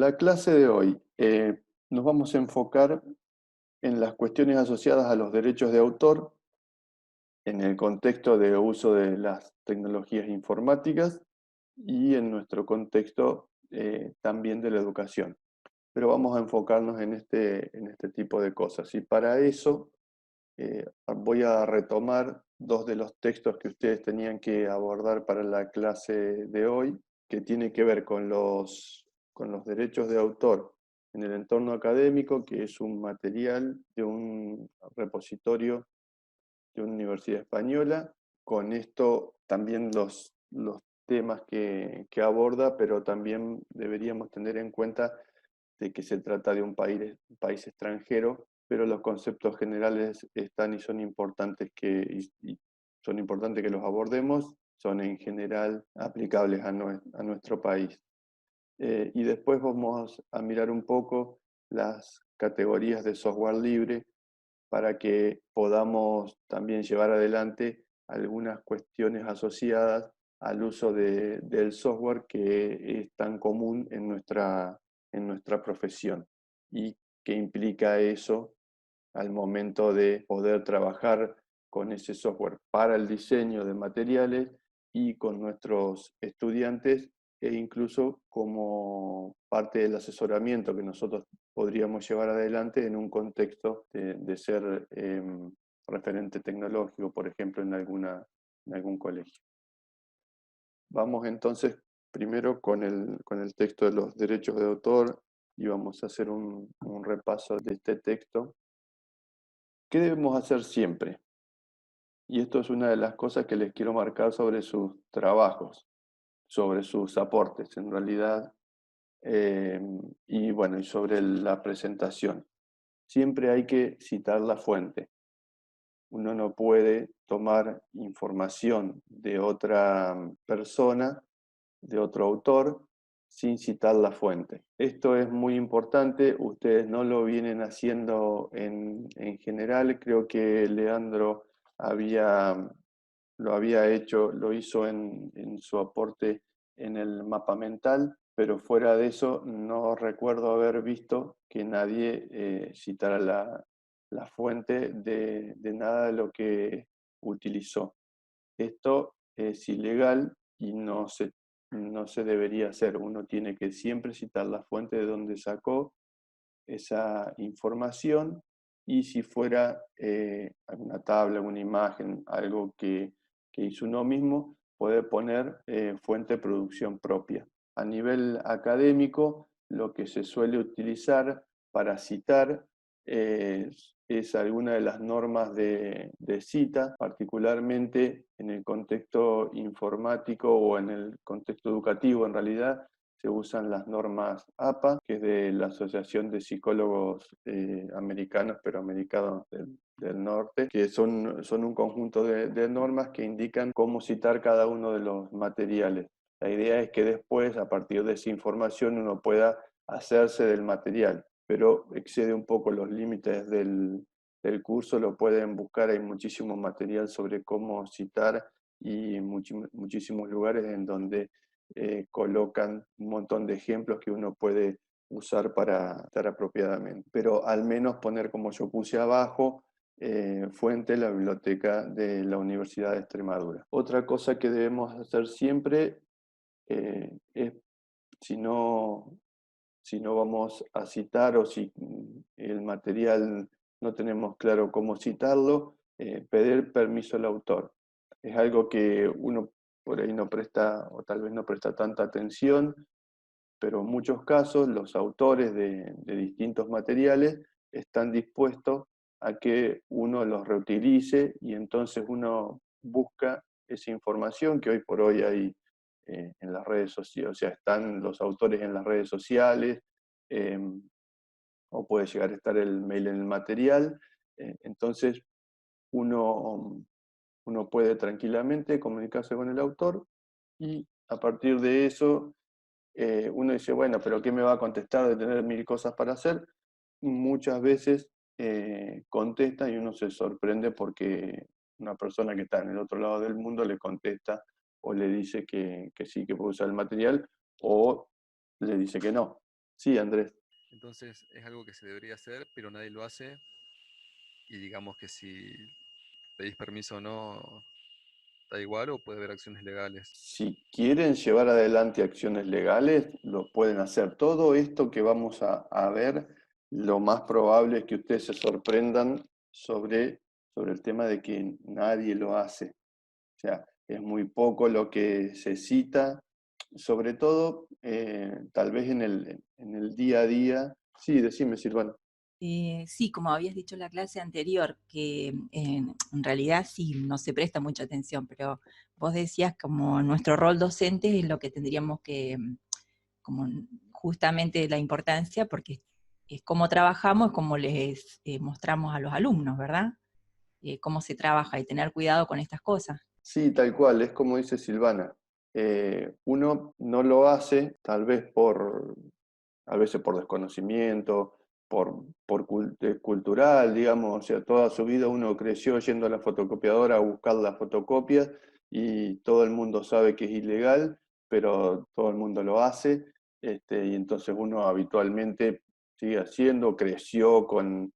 la clase de hoy nos vamos a enfocar en las cuestiones asociadas a los derechos de autor en el contexto de uso de las tecnologías informáticas y en nuestro contexto también de la educación. Pero vamos a enfocarnos en este tipo de cosas. Y para eso voy a retomar dos de los textos que ustedes tenían que abordar para la clase de hoy, que tiene que ver con los derechos de autor en el entorno académico, que es un material de un repositorio de una universidad española. Con esto también los temas que aborda, pero también deberíamos tener en cuenta de que se trata de un país extranjero, pero los conceptos generales están y son importantes y son importantes que los abordemos, son en general aplicables a nuestro país. Y después vamos a mirar un poco las categorías de software libre para que podamos también llevar adelante algunas cuestiones asociadas al uso del software que es tan común en nuestra profesión y que implica eso al momento de poder trabajar con ese software para el diseño de materiales y con nuestros estudiantes e incluso como parte del asesoramiento que nosotros podríamos llevar adelante en un contexto de ser referente tecnológico, por ejemplo, en algún colegio. Vamos entonces primero con el texto de los derechos de autor y vamos a hacer un repaso de este texto. ¿Qué debemos hacer siempre? Y esto es una de las cosas que les quiero marcar sobre sus trabajos, sobre sus aportes en realidad, eh, y bueno, y sobre la presentación. Siempre hay que citar la fuente. Uno no puede tomar información de otra persona, de otro autor, sin citar la fuente. Esto es muy importante, ustedes no lo vienen haciendo en general, creo que Leandro lo había hecho, lo hizo en su aporte en el mapa mental, pero fuera de eso no recuerdo haber visto que nadie citara la fuente de nada de lo que utilizó. Esto es ilegal y no se debería hacer. Uno tiene que siempre citar la fuente de donde sacó esa información y si fuera alguna tabla, alguna imagen, algo que hizo uno mismo, puede poner fuente de producción propia. A nivel académico, lo que se suele utilizar para citar es alguna de las normas de cita, particularmente en el contexto informático o en el contexto educativo en realidad, se usan las normas APA, que es de la Asociación de Psicólogos Americanos, pero americanos del norte, que son un conjunto de normas que indican cómo citar cada uno de los materiales. La idea es que después, a partir de esa información, uno pueda hacerse del material, pero excede un poco los límites del curso, lo pueden buscar, hay muchísimo material sobre cómo citar y muchísimos lugares en donde colocan un montón de ejemplos que uno puede usar para estar apropiadamente. Pero al menos poner como yo puse abajo, fuente la biblioteca de la Universidad de Extremadura. Otra cosa que debemos hacer siempre es, si no, si no vamos a citar o si el material no tenemos claro cómo citarlo, pedir permiso al autor. Es algo que uno por ahí no presta o tal vez no presta tanta atención, pero en muchos casos los autores de distintos materiales están dispuestos a que uno los reutilice y entonces uno busca esa información que hoy por hoy hay en las redes sociales, o sea, están los autores en las redes sociales, eh, o puede llegar a estar el mail en el material, entonces uno, uno puede tranquilamente comunicarse con el autor y a partir de eso uno dice, bueno, pero ¿qué me va a contestar de tener mil cosas para hacer? Muchas veces contesta y uno se sorprende porque una persona que está en el otro lado del mundo le contesta o le dice que sí, que puede usar el material o le dice que no. Sí, Andrés. Entonces es algo que se debería hacer, pero nadie lo hace. Y digamos que si pedís permiso o no, da igual o puede haber acciones legales. Si quieren llevar adelante acciones legales, lo pueden hacer. Todo esto que vamos a ver, lo más probable es que ustedes se sorprendan sobre el tema de que nadie lo hace. O sea, es muy poco lo que se cita, sobre todo tal vez en el día a día. Sí, decime, Silvana. Sí, como habías dicho en la clase anterior, que en realidad sí, no se presta mucha atención, pero vos decías como nuestro rol docente es lo que tendríamos que, como justamente la importancia, porque es cómo trabajamos, como les mostramos a los alumnos, ¿verdad? Cómo se trabaja y tener cuidado con estas cosas. Sí, tal cual, es como dice Silvana. Uno no lo hace tal vez a veces por desconocimiento, cultural, digamos, o sea, toda su vida uno creció yendo a la fotocopiadora a buscar las fotocopias y todo el mundo sabe que es ilegal, pero todo el mundo lo hace, y entonces uno habitualmente sigue haciendo, creció con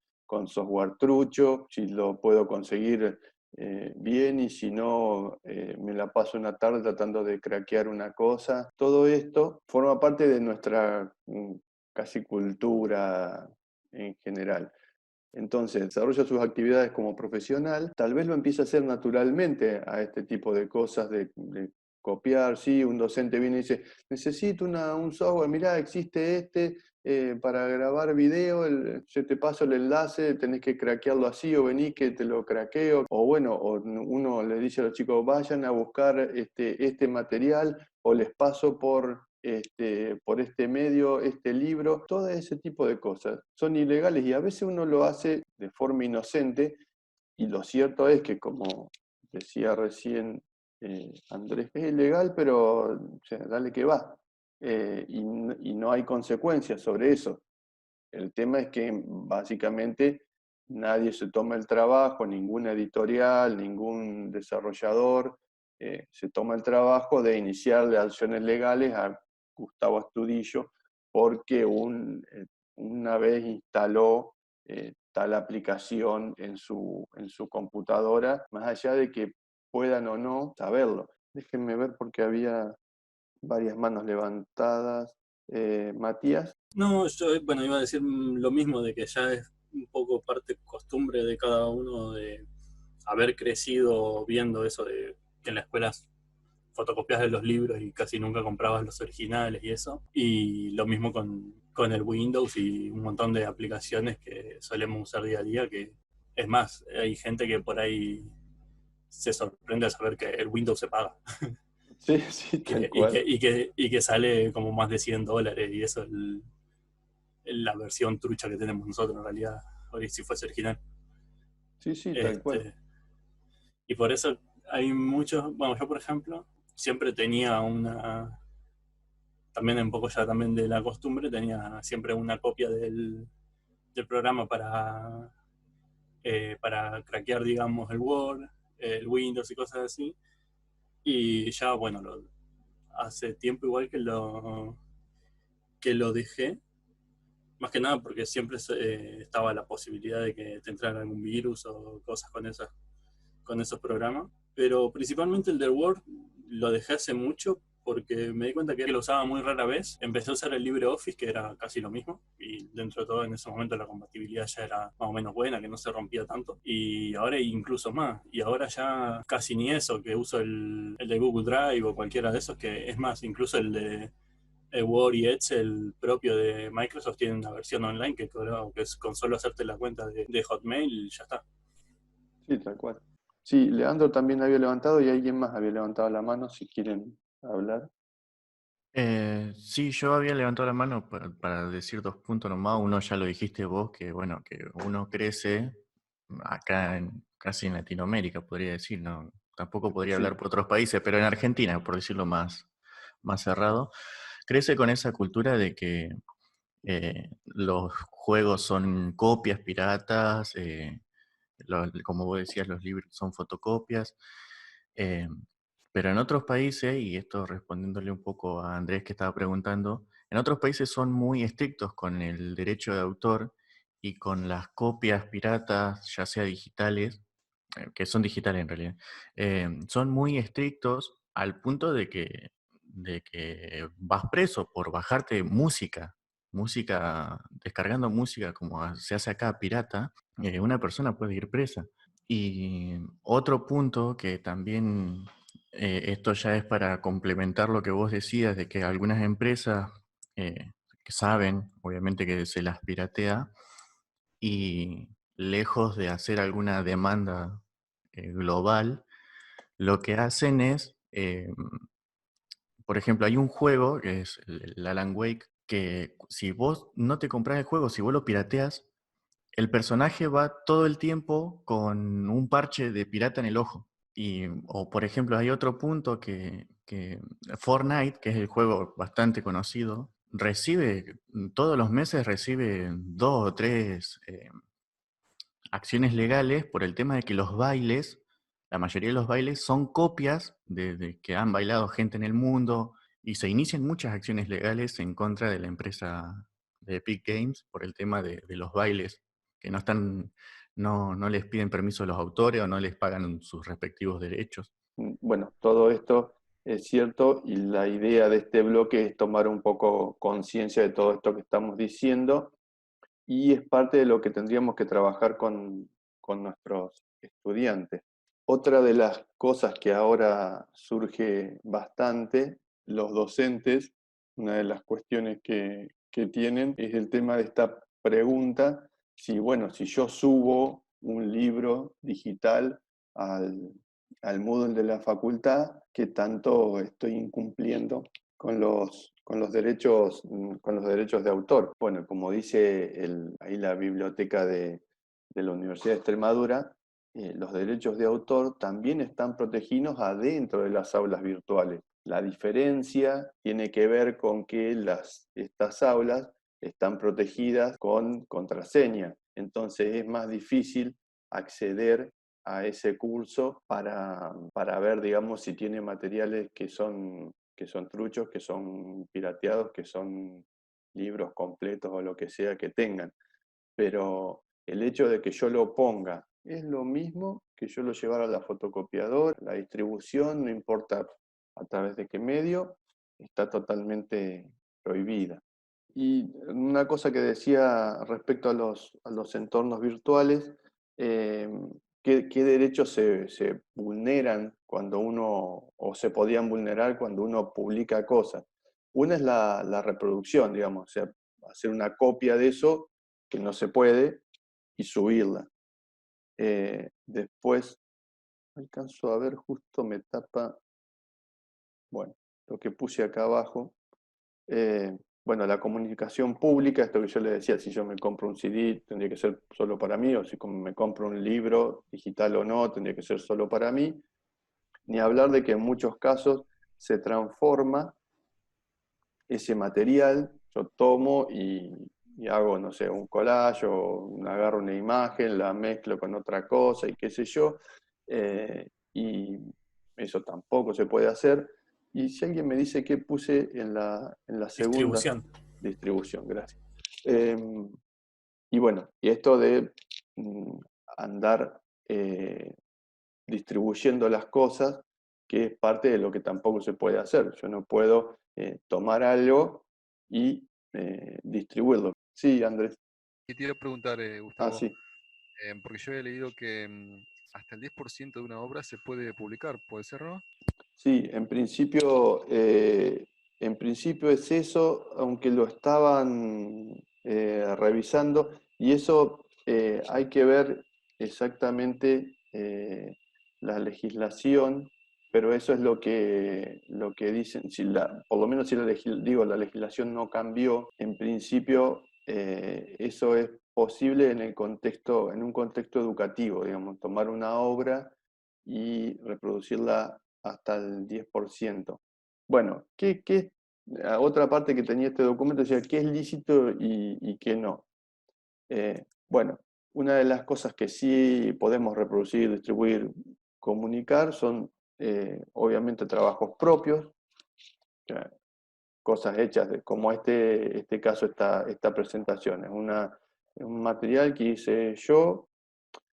software trucho, si lo puedo conseguir bien y si no, me la paso una tarde tratando de craquear una cosa. Todo esto forma parte de nuestra casi cultura en general. Entonces, desarrolla sus actividades como profesional, tal vez lo empiece a hacer naturalmente a este tipo de cosas de copiar, sí, un docente viene y dice, necesito un software, mirá, existe este para grabar video, yo te paso el enlace, tenés que craquearlo así, o vení que te lo craqueo, o bueno, o uno le dice a los chicos, vayan a buscar este material, o les paso por este medio, este libro, todo ese tipo de cosas son ilegales y a veces uno lo hace de forma inocente y lo cierto es que como decía recién Andrés, es ilegal, pero o sea, dale que va. Y no hay consecuencias sobre eso. El tema es que básicamente nadie se toma el trabajo, ninguna editorial, ningún desarrollador se toma el trabajo de iniciarle acciones legales a Gustavo Astudillo porque una vez instaló tal aplicación en su computadora, más allá de que puedan o no saberlo. Déjenme ver porque había varias manos levantadas. Matías. No, yo, bueno, iba a decir lo mismo, de que ya es un poco parte costumbre de cada uno de haber crecido viendo eso de que en la escuela fotocopias de los libros y casi nunca comprabas los originales y eso. Y lo mismo con el Windows y un montón de aplicaciones que solemos usar día a día, que es más, hay gente que por ahí se sorprende de saber que el Windows se paga Sí, sí, tal cual. y que sale como más de $100 y eso la versión trucha que tenemos nosotros en realidad, si fuese original. Sí, sí, tal cual. Este, y por eso hay muchos, bueno, yo por ejemplo, siempre tenía también un poco ya también de la costumbre, tenía siempre una copia del programa para craquear, digamos, el Word, el Windows y cosas así. Y ya, bueno, hace tiempo igual que lo dejé, más que nada porque siempre estaba la posibilidad de que te entrara algún virus o cosas con esos programas. Pero principalmente el del Word lo dejé hace mucho porque me di cuenta que lo usaba muy rara vez. Empecé a usar el LibreOffice, que era casi lo mismo, y dentro de todo en ese momento la compatibilidad ya era más o menos buena, que no se rompía tanto. Y ahora incluso más. Y ahora ya casi ni eso, que uso el de Google Drive o cualquiera de esos, que es más, incluso el de Word y Excel propio de Microsoft tienen una versión online que es con solo hacerte la cuenta de Hotmail ya está. Sí, tal cual. Sí, Leandro también había levantado y alguien más había levantado la mano si quieren hablar. Sí, yo había levantado la mano para decir 2 puntos nomás. Uno ya lo dijiste vos, que bueno, que uno crece acá casi en Latinoamérica, podría decir, ¿no? Tampoco podría Sí, hablar por otros países, pero en Argentina, por decirlo más cerrado, crece con esa cultura de que los juegos son copias piratas, como vos decías, los libros son fotocopias. eh, pero en otros países, y esto respondiéndole un poco a Andrés que estaba preguntando, En otros países son muy estrictos con el derecho de autor y con las copias piratas, ya sea digitales, que son digitales en realidad, son muy estrictos al punto de que vas preso por bajarte música, descargando música como se hace acá, pirata, una persona puede ir presa. Y otro punto que también, esto ya es para complementar lo que vos decías, de que algunas empresas que saben, obviamente, que se las piratea, y lejos de hacer alguna demanda global, lo que hacen es, por ejemplo, hay un juego que es el Alan Wake, que si vos no te compras el juego, si vos lo pirateas, el personaje va todo el tiempo con un parche de pirata en el ojo. O por ejemplo, hay otro punto que Fortnite, que es el juego bastante conocido, todos los meses recibe 2 o 3 acciones legales por el tema de que los bailes, la mayoría de los bailes son copias de que han bailado gente en el mundo, y se inician muchas acciones legales en contra de la empresa de Epic Games por el tema de los bailes, que no les piden permiso a los autores o no les pagan sus respectivos derechos. Bueno, todo esto es cierto y la idea de este bloque es tomar un poco conciencia de todo esto que estamos diciendo y es parte de lo que tendríamos que trabajar con nuestros estudiantes. Otra de las cosas que ahora surge bastante, los docentes, una de las cuestiones que tienen es el tema de esta pregunta, si yo subo un libro digital al Moodle de la facultad, ¿qué tanto estoy incumpliendo con los derechos de autor? Bueno, como dice ahí la biblioteca de la Universidad de Extremadura, los derechos de autor también están protegidos adentro de las aulas virtuales. La diferencia tiene que ver con que estas aulas están protegidas con contraseña, entonces es más difícil acceder a ese curso para ver, digamos, si tiene materiales que son truchos, que son pirateados, que son libros completos o lo que sea que tengan. Pero el hecho de que yo lo ponga es lo mismo que yo lo llevara a la fotocopiadora, la distribución, no importa a través de qué medio, está totalmente prohibida. Y una cosa que decía respecto a los entornos virtuales, eh, ¿qué derechos se vulneran cuando uno, o se podían vulnerar cuando uno publica cosas? Una es la reproducción, digamos, o sea, hacer una copia de eso que no se puede y subirla. Después, alcanzo a ver, justo me tapa, bueno, lo que puse acá abajo. Bueno, la comunicación pública, esto que yo le decía, si yo me compro un CD, tendría que ser solo para mí, o si me compro un libro, digital o no, tendría que ser solo para mí. Ni hablar de que en muchos casos se transforma ese material, yo tomo y hago, no sé, un collage o agarro una imagen, la mezclo con otra cosa y qué sé yo, y eso tampoco se puede hacer. Y si alguien me dice qué puse en la segunda distribución, gracias. Y bueno, y esto de andar distribuyendo las cosas, que es parte de lo que tampoco se puede hacer. Yo no puedo tomar algo y distribuirlo. Sí, Andrés. Y te iba a preguntar, Ah, Gustavo, sí. porque yo había leído que hasta el 10% de una obra se puede publicar, ¿puede ser, no? Sí, en principio es eso, aunque lo estaban revisando, y eso hay que ver exactamente la legislación, pero eso es lo que dicen, por lo menos si la legislación no cambió, en principio eso es posible en un contexto educativo, digamos, tomar una obra y reproducirla hasta el 10%. Bueno, otra parte que tenía este documento decía qué es lícito y qué no. Bueno, una de las cosas que sí podemos reproducir, distribuir, comunicar son obviamente trabajos propios, cosas hechas, como este caso, esta presentación. Es un material que hice yo.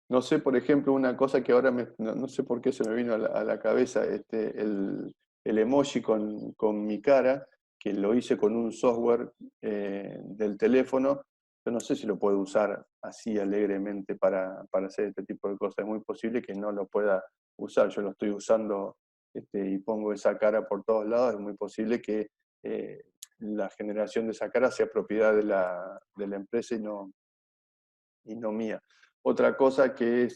No sé, por ejemplo, una cosa que ahora no sé por qué se me vino a la cabeza, el emoji con mi cara, que lo hice con un software del teléfono. Yo no sé si lo puedo usar así alegremente para hacer este tipo de cosas. Es muy posible que no lo pueda usar. Yo lo estoy usando y pongo esa cara por todos lados. Es muy posible que la generación de esa cara sea propiedad de la empresa y no mía. Otra cosa que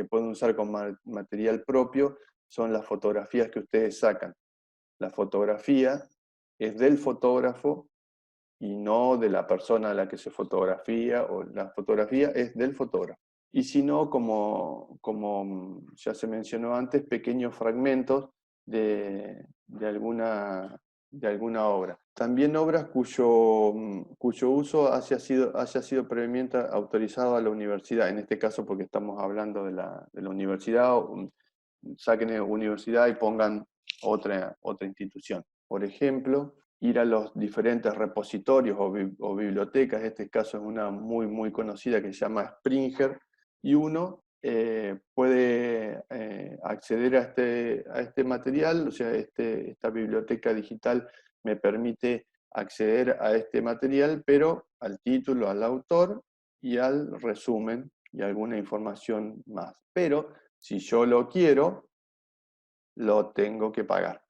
pueden usar con material propio son las fotografías que ustedes sacan. La fotografía es del fotógrafo y no de la persona a la que se fotografía, o la fotografía es del fotógrafo. Y si no, como ya se mencionó antes, pequeños fragmentos de alguna obra. También obras cuyo uso haya sido previamente autorizado a la universidad, en este caso porque estamos hablando de la universidad, saquen universidad y pongan otra institución. Por ejemplo, ir a los diferentes repositorios o bibliotecas. Este caso es una muy conocida que se llama Springer, y uno puede acceder a este material. O sea, esta biblioteca digital me permite acceder a este material, pero al título, al autor y al resumen y alguna información más. Pero si yo lo quiero, lo tengo que pagar.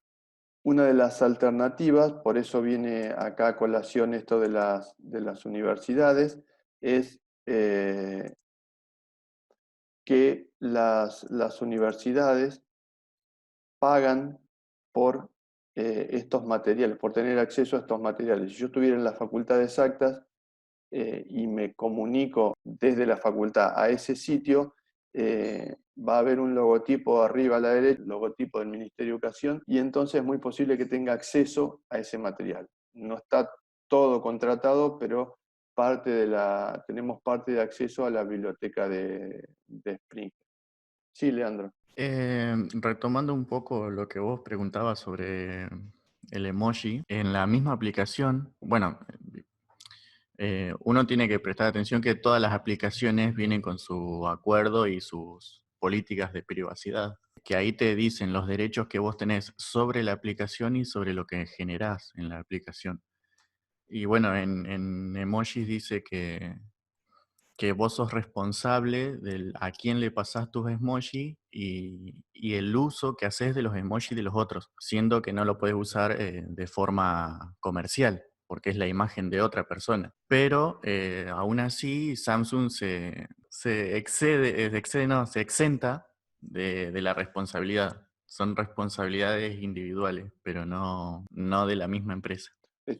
Una de las alternativas, por eso viene acá a colación esto de las universidades, es que las universidades pagan por estos materiales, por tener acceso a estos materiales. Si yo estuviera en la Facultad de Exactas y me comunico desde la facultad a ese sitio, va a haber un logotipo arriba a la derecha, logotipo del Ministerio de Educación, y entonces es muy posible que tenga acceso a ese material. No está todo contratado, pero tenemos parte de acceso a la biblioteca de Spring. Sí, Leandro. Retomando un poco lo que vos preguntabas sobre el emoji, en la misma aplicación, bueno, uno tiene que prestar atención que todas las aplicaciones vienen con su acuerdo y sus políticas de privacidad, que ahí te dicen los derechos que vos tenés sobre la aplicación y sobre lo que generás en la aplicación. Y bueno, en emojis dice que vos sos responsable de a quién le pasás tus emojis y el uso que haces de los emojis de los otros, siendo que no lo puedes usar de forma comercial, porque es la imagen de otra persona. Pero aún así Samsung se exenta de la responsabilidad. Son responsabilidades individuales, pero no de la misma empresa.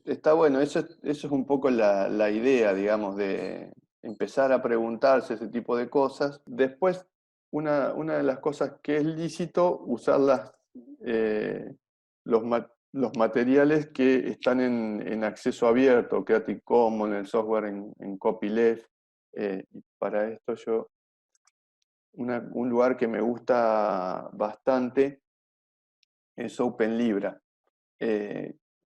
Está bueno, eso es un poco la idea, digamos, de empezar a preguntarse ese tipo de cosas. Después, una de las cosas que es lícito, usar los materiales que están en acceso abierto, Creative Commons, el software en copyleft. Y para esto un lugar que me gusta bastante es OpenLibra.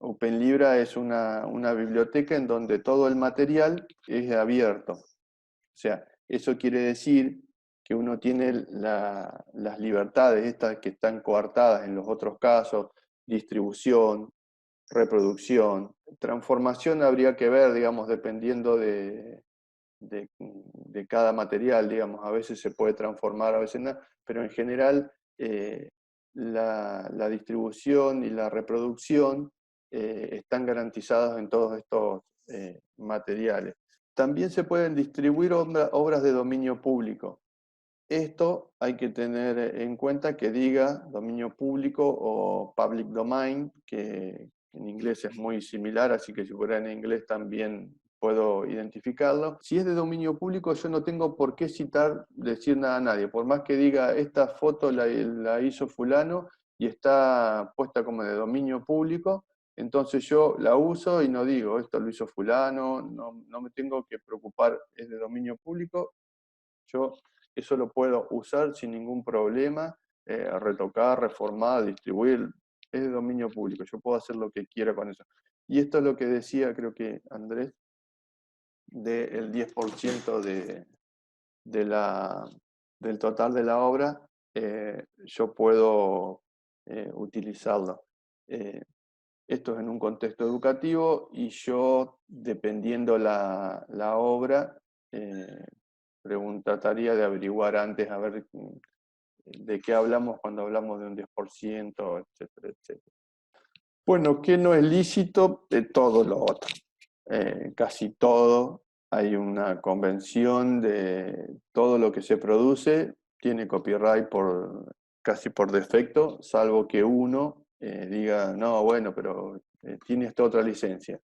OpenLibra es una biblioteca en donde todo el material es abierto. O sea, eso quiere decir que uno tiene las libertades estas que están coartadas en los otros casos: distribución, reproducción, transformación. Habría que ver, digamos, dependiendo de cada material, digamos. A veces se puede transformar, a veces no, pero en general la distribución y la reproducción están garantizados en todos estos materiales. También se pueden distribuir obras de dominio público. Esto hay que tener en cuenta que diga dominio público o public domain, que en inglés es muy similar, así que si fuera en inglés también puedo identificarlo. Si es de dominio público, yo no tengo por qué decir nada a nadie. Por más que diga esta foto la hizo fulano y está puesta como de dominio público, entonces yo la uso y no digo esto lo hizo fulano, no me tengo que preocupar, es de dominio público. Yo eso lo puedo usar sin ningún problema, retocar, reformar, distribuir, es de dominio público, yo puedo hacer lo que quiera con eso. Y esto es lo que decía, creo que Andrés, del 10% del total de la obra, yo puedo utilizarlo. Esto es en un contexto educativo y yo, dependiendo la obra, trataría de averiguar antes a ver de qué hablamos cuando hablamos de un 10%, etcétera, etcétera. Bueno, ¿qué no es lícito? De todo lo otro. Casi todo. Hay una convención de todo lo que se produce, tiene copyright casi por defecto, salvo que uno diga, no, bueno, pero tiene esta otra licencia.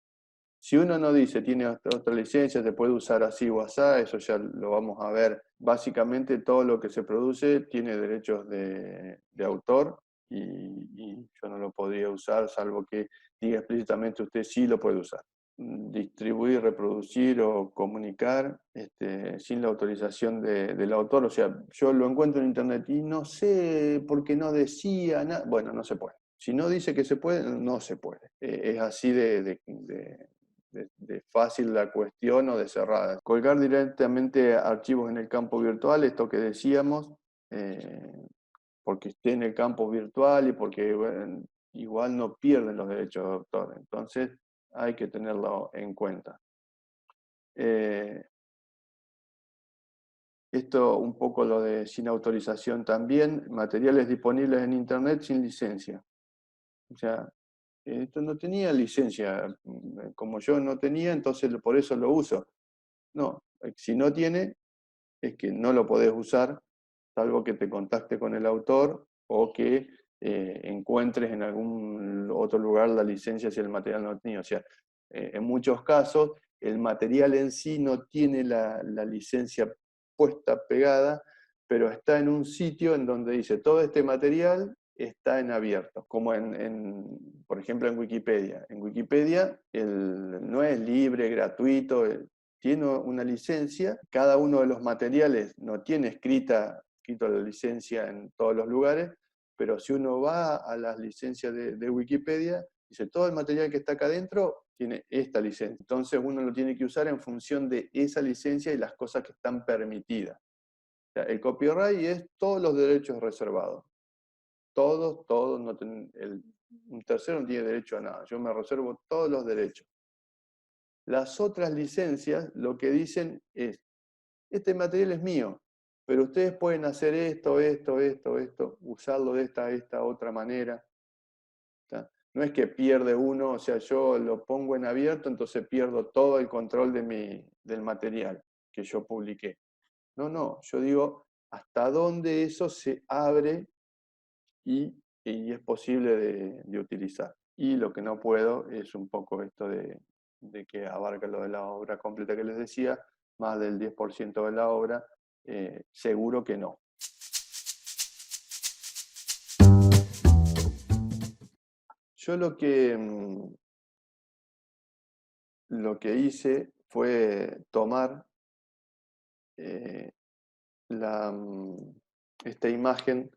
Si uno no dice tiene otra licencia, se puede usar así o así, eso ya lo vamos a ver. Básicamente todo lo que se produce tiene derechos de autor y yo no lo podría usar, salvo que diga explícitamente usted sí lo puede usar. Distribuir, reproducir o comunicar sin la autorización del autor. O sea, yo lo encuentro en internet y no sé por qué no decía nada. Bueno, no se puede. Si no dice que se puede, no se puede. Es así de fácil la cuestión o de cerrada. Colgar directamente archivos en el campo virtual, esto que decíamos, porque esté en el campo virtual y porque bueno, igual no pierden los derechos de autor. Entonces hay que tenerlo en cuenta. Esto un poco lo de sin autorización también, materiales disponibles en internet sin licencia. O sea, esto no tenía licencia, como yo no tenía, entonces por eso lo uso. No, si no tiene, es que no lo podés usar, salvo que te contacte con el autor o que encuentres en algún otro lugar la licencia si el material no tenía. O sea, en muchos casos, el material en sí no tiene la licencia puesta, pegada, pero está en un sitio en donde dice todo este material está en abierto, como por ejemplo en Wikipedia. En Wikipedia no es libre, gratuito, tiene una licencia, cada uno de los materiales no tiene escrito la licencia en todos los lugares, pero si uno va a las licencias de Wikipedia, dice todo el material que está acá adentro tiene esta licencia. Entonces uno lo tiene que usar en función de esa licencia y las cosas que están permitidas. O sea, el copyright es todos los derechos reservados. Todos, un tercero no tiene derecho a nada. Yo me reservo todos los derechos. Las otras licencias lo que dicen es, este material es mío, pero ustedes pueden hacer esto, usarlo de esta otra manera. ¿Está? No es que pierde uno, o sea, yo lo pongo en abierto, entonces pierdo todo el control del material que yo publiqué. No, yo digo hasta dónde eso se abre y es posible de utilizar. Y lo que no puedo es un poco esto de que abarca lo de la obra completa que les decía, más del 10% de la obra, seguro que no. Yo lo que hice fue tomar esta imagen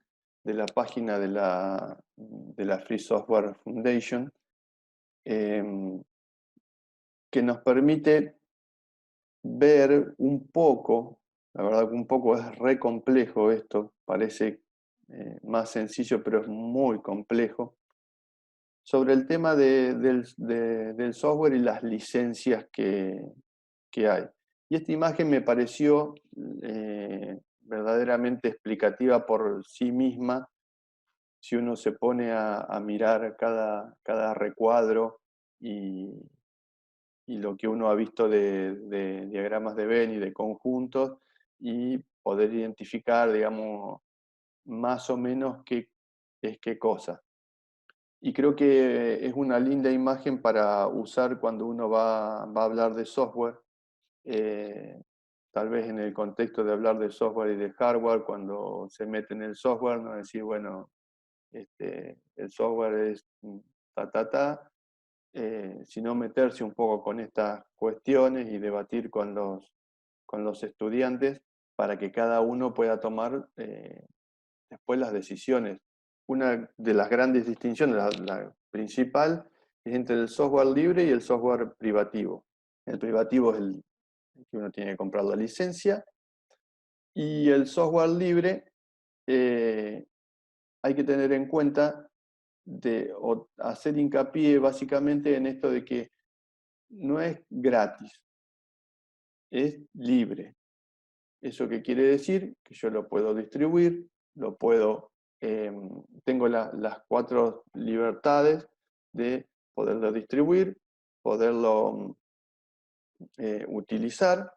de la página de la Free Software Foundation, que nos permite ver un poco, la verdad que un poco es re complejo esto, parece más sencillo, pero es muy complejo, sobre el tema del software y las licencias que hay. Y esta imagen me pareció verdaderamente explicativa por sí misma, si uno se pone a mirar cada recuadro y lo que uno ha visto de diagramas de Venn y de conjuntos, y poder identificar, digamos, más o menos qué es qué cosa. Y creo que es una linda imagen para usar cuando uno va a hablar de software, tal vez en el contexto de hablar de software y de hardware, cuando se mete en el software, no decir, bueno, el software es sino meterse un poco con estas cuestiones y debatir con los estudiantes para que cada uno pueda tomar después las decisiones una de las grandes distinciones, la principal, es entre el software libre y el software privativo. El privativo es el que uno tiene que comprar la licencia, y el software libre hay que tener en cuenta o hacer hincapié básicamente en esto de que no es gratis, es libre. ¿Eso qué quiere decir? Que yo lo puedo distribuir, tengo las 4 libertades de poderlo distribuir, poderlo utilizar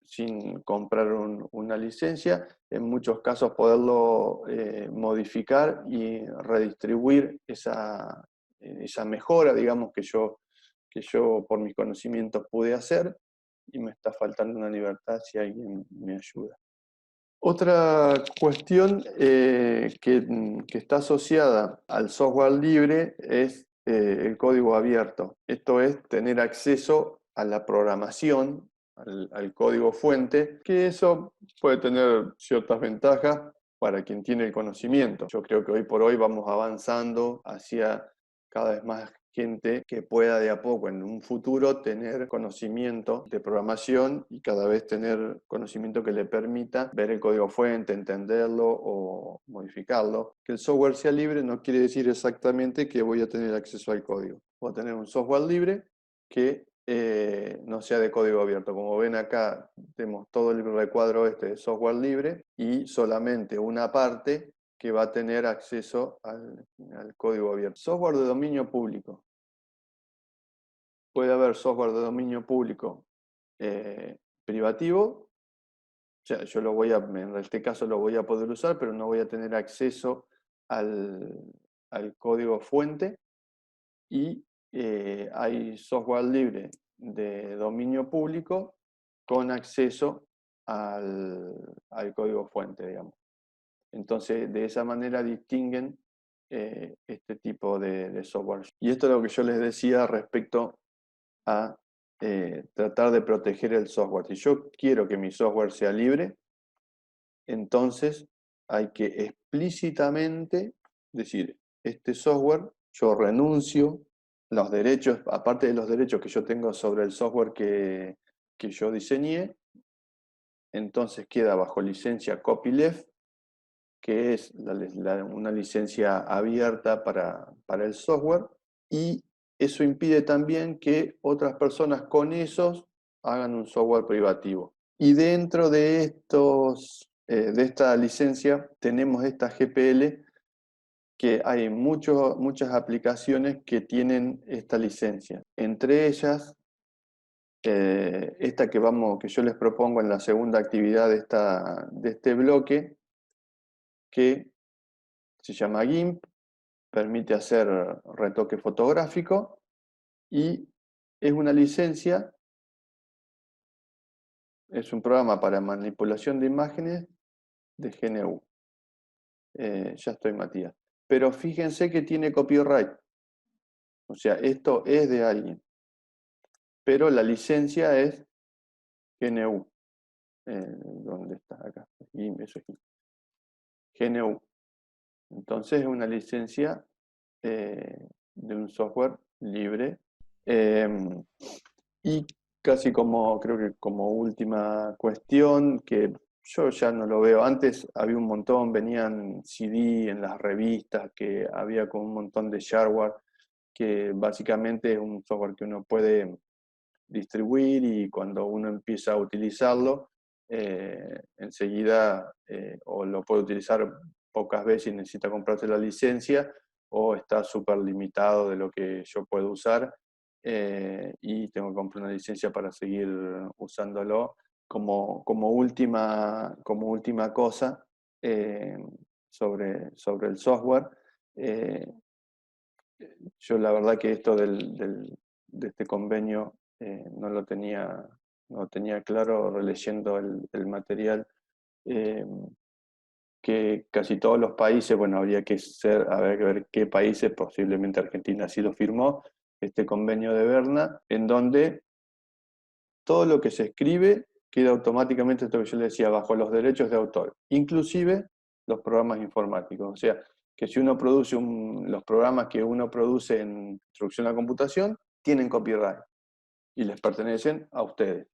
sin comprar una licencia, en muchos casos poderlo modificar y redistribuir esa mejora, digamos, que yo por mis conocimientos pude hacer, y me está faltando una libertad si alguien me ayuda. Otra cuestión que está asociada al software libre es el código abierto. Esto es tener acceso a la programación, al código fuente, que eso puede tener ciertas ventajas para quien tiene el conocimiento. Yo creo que hoy por hoy vamos avanzando hacia cada vez más gente que pueda de a poco en un futuro tener conocimiento de programación y cada vez tener conocimiento que le permita ver el código fuente, entenderlo o modificarlo. Que el software sea libre no quiere decir exactamente que voy a tener acceso al código. Voy a tener un software libre que no sea de código abierto. Como ven acá, tenemos todo el recuadro de software libre y solamente una parte que va a tener acceso al código abierto. Software de dominio público. Puede haber software de dominio público privativo, o sea, en este caso lo voy a poder usar, pero no voy a tener acceso al código fuente, y hay software libre de dominio público con acceso al código fuente, digamos. Entonces, de esa manera distinguen este tipo de software. Y esto es lo que yo les decía respecto a tratar de proteger el software. Si yo quiero que mi software sea libre, entonces hay que explícitamente decir, este software, yo renuncio los derechos, aparte de los derechos que yo tengo sobre el software que yo diseñé, entonces queda bajo licencia copyleft, que es una licencia abierta para el software, y eso impide también que otras personas con esos hagan un software privativo. Y dentro de de esta licencia tenemos esta GPL, que hay muchas aplicaciones que tienen esta licencia. Entre ellas, esta que yo les propongo en la segunda actividad de este bloque, que se llama GIMP, permite hacer retoque fotográfico y es una licencia, es un programa para manipulación de imágenes de GNU. Ya estoy, Matías. Pero fíjense que tiene copyright. O sea, esto es de alguien. Pero la licencia es GNU. ¿Dónde está? Acá. Eso es GNU. Entonces es una licencia de un software libre. Y casi creo que como última cuestión, que yo ya no lo veo. Antes había un montón, venían CD en las revistas, que había como un montón de shareware, que básicamente es un software que uno puede distribuir y cuando uno empieza a utilizarlo, enseguida o lo puede utilizar pocas veces y necesita comprarse la licencia, o está súper limitado de lo que yo puedo usar y tengo que comprar una licencia para seguir usándolo. Como última cosa sobre el software, yo la verdad que esto de este convenio no lo tenía claro releyendo el material, que casi todos los países, bueno, habría que ver qué países, posiblemente Argentina sí lo firmó, este convenio de Berna, en donde todo lo que se escribe queda automáticamente, esto que yo le decía, bajo los derechos de autor. Inclusive los programas informáticos. O sea, que si uno produce los programas que uno produce en instrucción a computación, tienen copyright y les pertenecen a ustedes.